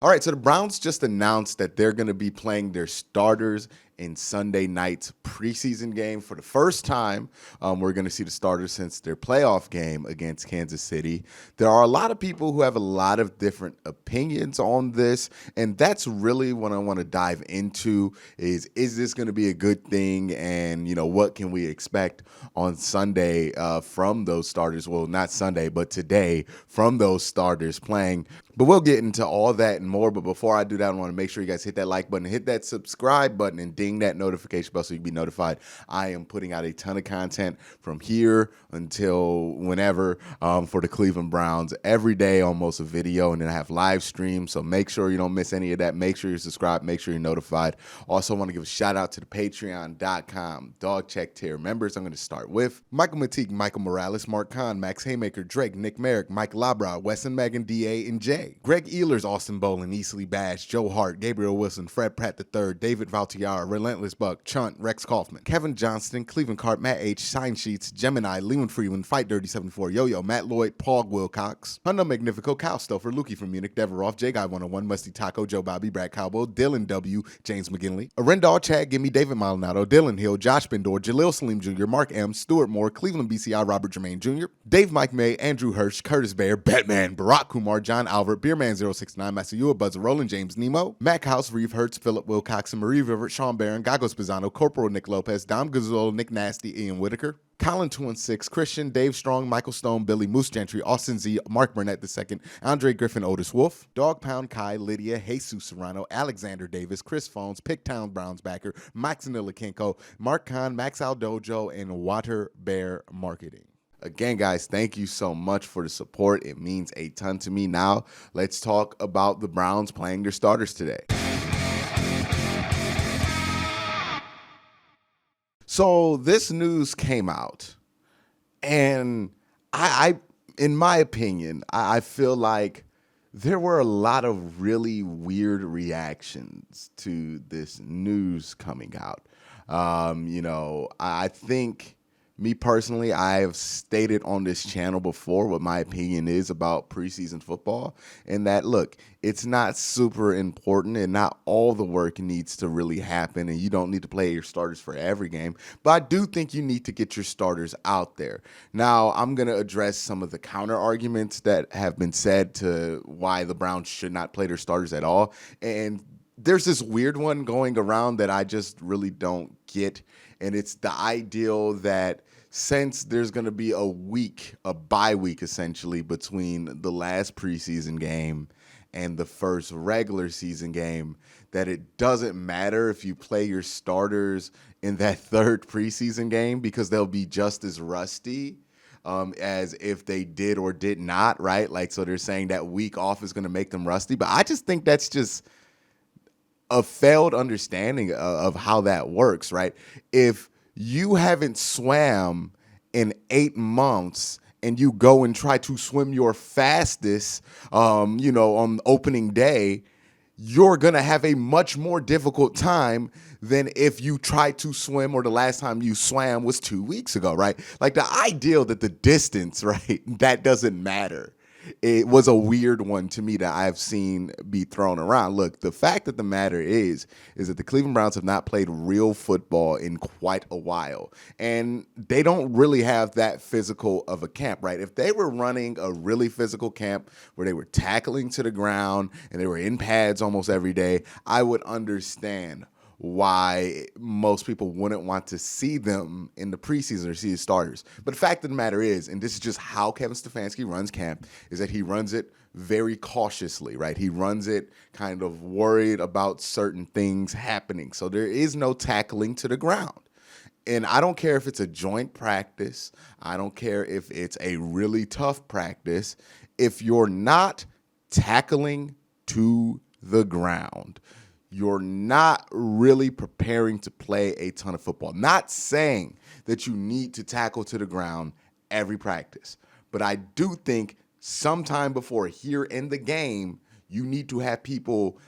All right, so the Browns just announced that they're going to be playing their starters in Sunday night's preseason game for the first time. We're going to see the starters since their playoff game against Kansas City. There are a lot of people who have a lot of different opinions on this, and that's really what I want to dive into is this going to be a good thing, and what can we expect on Sunday from those starters? Well, not Sunday, but today from those starters playing. But we'll get into all that and more. But before I do that, I want to make sure you guys hit that like button, hit that subscribe button, and ding that notification bell so you can be notified. I am putting out a ton of content from here until whenever for the Cleveland Browns. Every day, almost a video, and then I have live streams. So make sure you don't miss any of that. Make sure you're subscribed. Make sure you're notified. Also, want to give a shout out to the patreon.com dog check tier members. I'm going to start with Michael Mateek, Michael Morales, Mark Kahn, Max Haymaker, Drake, Nick Merrick, Mike Labra, Wesson Megan, DA, and Jay. Greg Ehlers, Austin Bolin, Easley Bash, Joe Hart, Gabriel Wilson, Fred Pratt III, David Valtiara, Relentless Buck, Chunt, Rex Kaufman, Kevin Johnston, Cleveland Cart, Matt H, Sign Sheets, Gemini, Lewin Freeman, Fight Dirty 74, Yo-Yo, Matt Lloyd, Paul Wilcox, Hundo Magnifico, Cal Stouffer, Lukey from Munich, Deveroff, J Guy 101, Musty Taco, Joe Bobby, Brad Cowboy, Dylan W, James McGinley, Arendal, Chad Gimme, David Maldonado, Dylan Hill, Josh Bendor, Jaleel Salim Jr., Mark M, Stuart Moore, Cleveland BCI, Robert Jermaine Jr., Dave Mike May, Andrew Hirsch, Curtis Bear, Batman, Barack Kumar, John Albert, Beerman 069, Masayua, Buzzer Roland, James Nemo, Mac House, Reeve Hertz, Philip Wilcoxon, Marie Rivert, Sean Barron, Gagos Pisano, Corporal Nick Lopez, Dom Gazzola, Nick Nasty, Ian Whitaker, Colin 216, Christian, Dave Strong, Michael Stone, Billy Moose Gentry, Austin Z, Mark Burnett II, Andre Griffin, Otis Wolf, Dog Pound Kai, Lydia, Jesus Serrano, Alexander Davis, Chris Phones, Picktown Browns backer, Max Nilikenko, Mark Khan, Max Aldojo, and Water Bear Marketing. Again, guys, thank you so much for the support. It means a ton to me. Now, let's talk about the Browns playing their starters today. So this news came out, and I in my opinion, I feel like there were a lot of really weird reactions to this news coming out. I think me personally, I have stated on this channel before what my opinion is about preseason football, and that, look, it's not super important and not all the work needs to really happen, and you don't need to play your starters for every game, but I do think you need to get your starters out there. Now, I'm going to address some of the counter arguments that have been said to why the Browns should not play their starters at all, and there's this weird one going around that I just really don't get, and it's the ideal that since there's going to be a bye week essentially between the last preseason game and the first regular season game, that it doesn't matter if you play your starters in that third preseason game because they'll be just as rusty as if they did or did not, right? Like, so they're saying that week off is going to make them rusty, but I just think that's just a failed understanding of how that works, right? If you haven't swam in 8 months and you go and try to swim your fastest, on opening day, you're going to have a much more difficult time than if you tried to swim or the last time you swam was 2 weeks ago, right? Like the ideal that the distance, right, that doesn't matter. It was a weird one to me that I've seen be thrown around. Look, the fact of the matter is that the Cleveland Browns have not played real football in quite a while, and they don't really have that physical of a camp, right? If they were running a really physical camp where they were tackling to the ground and they were in pads almost every day, I would understand why most people wouldn't want to see them in the preseason or see his starters. But the fact of the matter is, and this is just how Kevin Stefanski runs camp, is that he runs it very cautiously, right? He runs it kind of worried about certain things happening. So there is no tackling to the ground. And I don't care if it's a joint practice. I don't care if it's a really tough practice. If you're not tackling to the ground, you're not really preparing to play a ton of football. Not saying that you need to tackle to the ground every practice, but I do think sometime before here in the game, you need to have people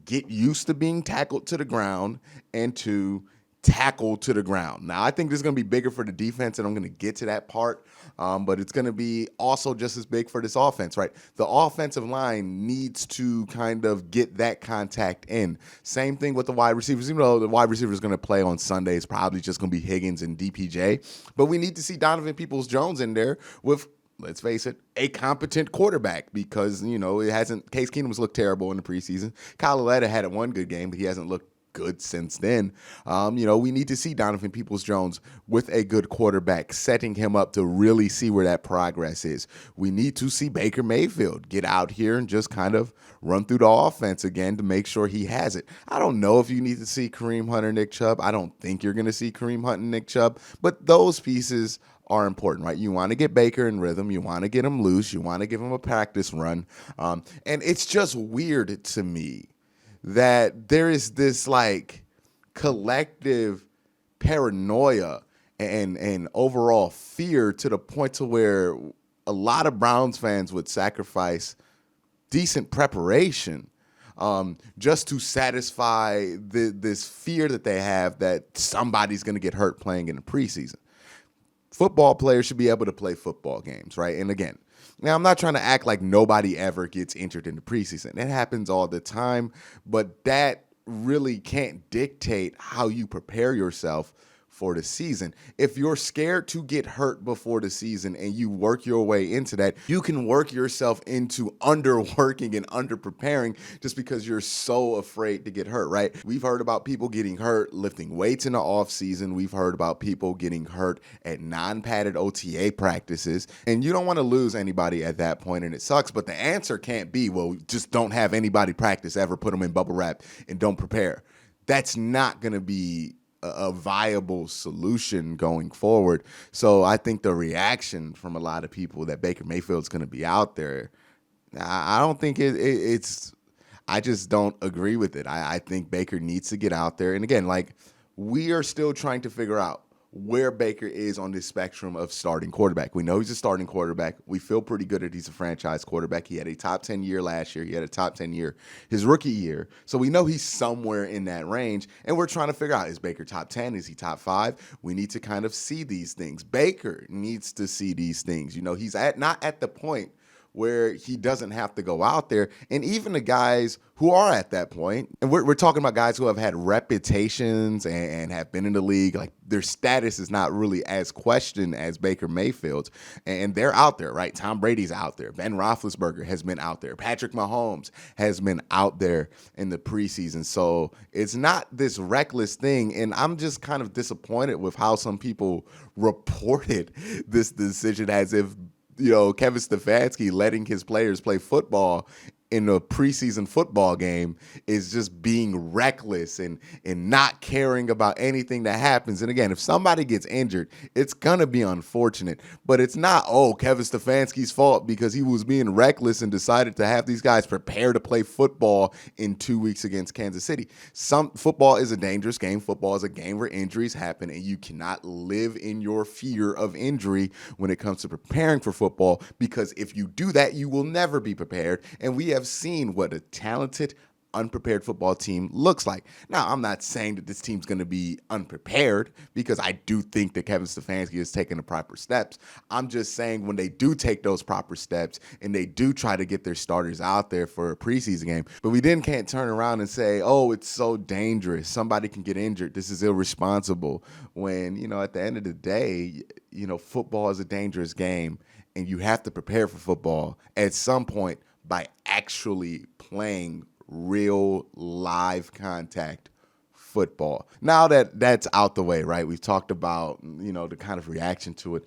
get used to being tackled to the ground and to tackled to the ground. Now, I think this is going to be bigger for the defense, and I'm going to get to that part, but it's going to be also just as big for this offense, right? The offensive line needs to kind of get that contact in. Same thing with the wide receivers. Even though the wide receiver is going to play on Sunday, it's probably just going to be Higgins and DPJ, but we need to see Donovan Peoples-Jones in there with, let's face it, a competent quarterback, because, it hasn't. Case Keenum's looked terrible in the preseason. Kyle Lauletta had one good game, but he hasn't looked good since then. We need to see Donovan Peoples-Jones with a good quarterback, setting him up to really see where that progress is. We need to see Baker Mayfield get out here and just kind of run through the offense again to make sure he has it. I don't know if you need to see Kareem Hunt or Nick Chubb. I don't think you're going to see Kareem Hunt and Nick Chubb, but those pieces are important, right? You want to get Baker in rhythm. You want to get him loose. You want to give him a practice run. And it's just weird to me that there is this like collective paranoia and overall fear to the point to where a lot of Browns fans would sacrifice decent preparation just to satisfy this fear that they have that somebody's going to get hurt playing in the preseason. Football players should be able to play football games, right? And again, now, I'm not trying to act like nobody ever gets injured in the preseason. It happens all the time, but that really can't dictate how you prepare yourself for the season. If you're scared to get hurt before the season and you work your way into that, you can work yourself into underworking and underpreparing just because you're so afraid to get hurt, right? We've heard about people getting hurt lifting weights in the off season. We've heard about people getting hurt at non-padded OTA practices, and you don't want to lose anybody at that point, and it sucks, but the answer can't be, well, just don't have anybody practice ever, put them in bubble wrap, and don't prepare. That's not going to be a viable solution going forward. So I think the reaction from a lot of people that Baker Mayfield's going to be out there, I don't think it's I just don't agree with it. I think Baker needs to get out there. And again, like, we are still trying to figure out where Baker is on this spectrum of starting quarterback. We know he's a starting quarterback. We feel pretty good that he's a franchise quarterback. He had a top 10 year last year. He had a top 10 year his rookie year. So we know he's somewhere in that range, and we're trying to figure out, is Baker top 10? Is he top 5? We need to kind of see these things. Baker needs to see these things. He's not at the point where he doesn't have to go out there. And even the guys who are at that point, and we're talking about guys who have had reputations and have been in the league, like, their status is not really as questioned as Baker Mayfield's, and they're out there, right? Tom Brady's out there. Ben Roethlisberger has been out there. Patrick Mahomes has been out there in the preseason. So it's not this reckless thing, and I'm just kind of disappointed with how some people reported this decision as if Kevin Stefanski letting his players play football in a preseason football game is just being reckless and not caring about anything that happens. And again, if somebody gets injured, it's going to be unfortunate, but it's not, Kevin Stefanski's fault because he was being reckless and decided to have these guys prepare to play football in 2 weeks against Kansas City. Football is a dangerous game. Football is a game where injuries happen, and you cannot live in your fear of injury when it comes to preparing for football, because if you do that, you will never be prepared. And we have seen what a talented, unprepared football team looks like. Now, I'm not saying that this team's going to be unprepared, because I do think that Kevin Stefanski is taking the proper steps. I'm just saying, when they do take those proper steps and they do try to get their starters out there for a preseason game, but we then can't turn around and say, it's so dangerous, somebody can get injured, this is irresponsible, when, at the end of the day, football is a dangerous game, and you have to prepare for football at some point by actually playing real live contact football. Now that that's out the way, right? We've talked about, the kind of reaction to it.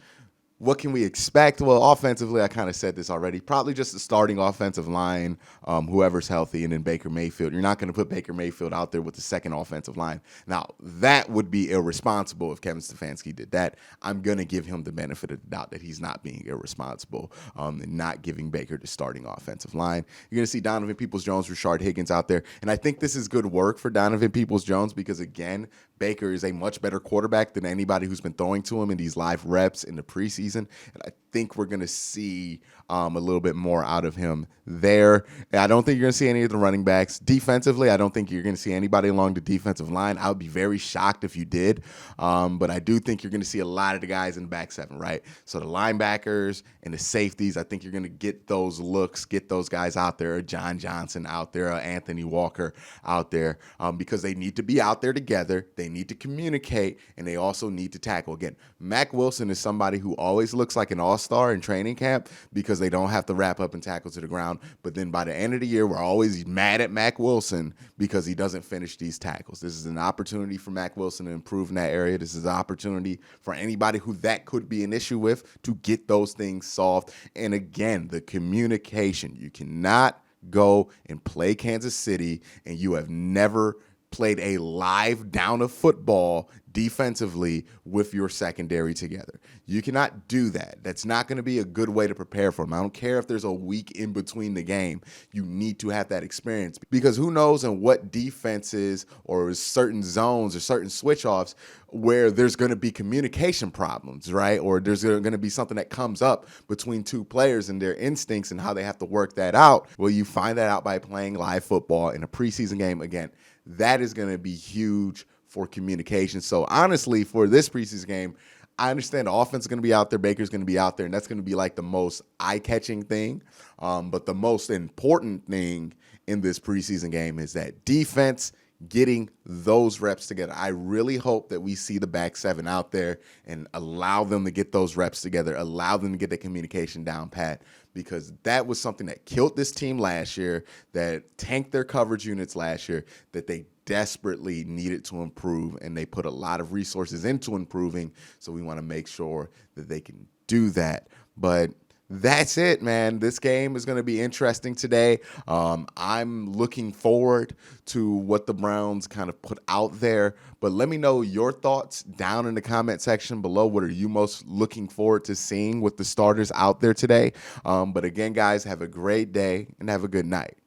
What can we expect? Well, offensively, I kind of said this already. Probably just the starting offensive line, whoever's healthy, and then Baker Mayfield. You're not going to put Baker Mayfield out there with the second offensive line. Now, that would be irresponsible if Kevin Stefanski did that. I'm going to give him the benefit of the doubt that he's not being irresponsible and not giving Baker the starting offensive line. You're going to see Donovan Peoples-Jones, Rashard Higgins out there. And I think this is good work for Donovan Peoples-Jones because, again, Baker is a much better quarterback than anybody who's been throwing to him in these live reps in the preseason. And I think we're going to see a little bit more out of him there. I don't think you're going to see any of the running backs. Defensively, I don't think you're going to see anybody along the defensive line. I would be very shocked if you did. But I do think you're going to see a lot of the guys in the back seven, right? So the linebackers and the safeties, I think you're going to get those looks, get those guys out there, John Johnson out there, Anthony Walker out there, because they need to be out there together. They need to communicate, and they also need to tackle. Again, Mack Wilson is somebody who always looks like an all-star in training camp because they don't have to wrap up and tackle to the ground. But then by the end of the year, we're always mad at Mack Wilson because he doesn't finish these tackles. This is an opportunity for Mack Wilson to improve in that area. This is an opportunity for anybody who that could be an issue with to get those things solved. And again, the communication. You cannot go and play Kansas City and you have never played a live down of football defensively with your secondary together. You cannot do that. That's not going to be a good way to prepare for them. I don't care if there's a week in between the game. You need to have that experience because who knows in what defenses or certain zones or certain switch-offs where there's going to be communication problems, right? Or there's going to be something that comes up between two players and their instincts and how they have to work that out. Well, you find that out by playing live football in a preseason game. Again, that is going to be huge for communication. So honestly, for this preseason game, I understand the offense is going to be out there, Baker's going to be out there, and that's going to be like the most eye-catching thing. But the most important thing in this preseason game is that defense getting those reps together. I really hope that we see the back seven out there and allow them to get those reps together, allow them to get the communication down pat, because that was something that killed this team last year, that tanked their coverage units last year, that they desperately needed to improve, and they put a lot of resources into improving. So we want to make sure that they can do that. But that's it, man. This game is going to be interesting today. I'm looking forward to what the Browns kind of put out there. But let me know your thoughts down in the comment section below. What are you most looking forward to seeing with the starters out there today? But again, guys, have a great day and have a good night.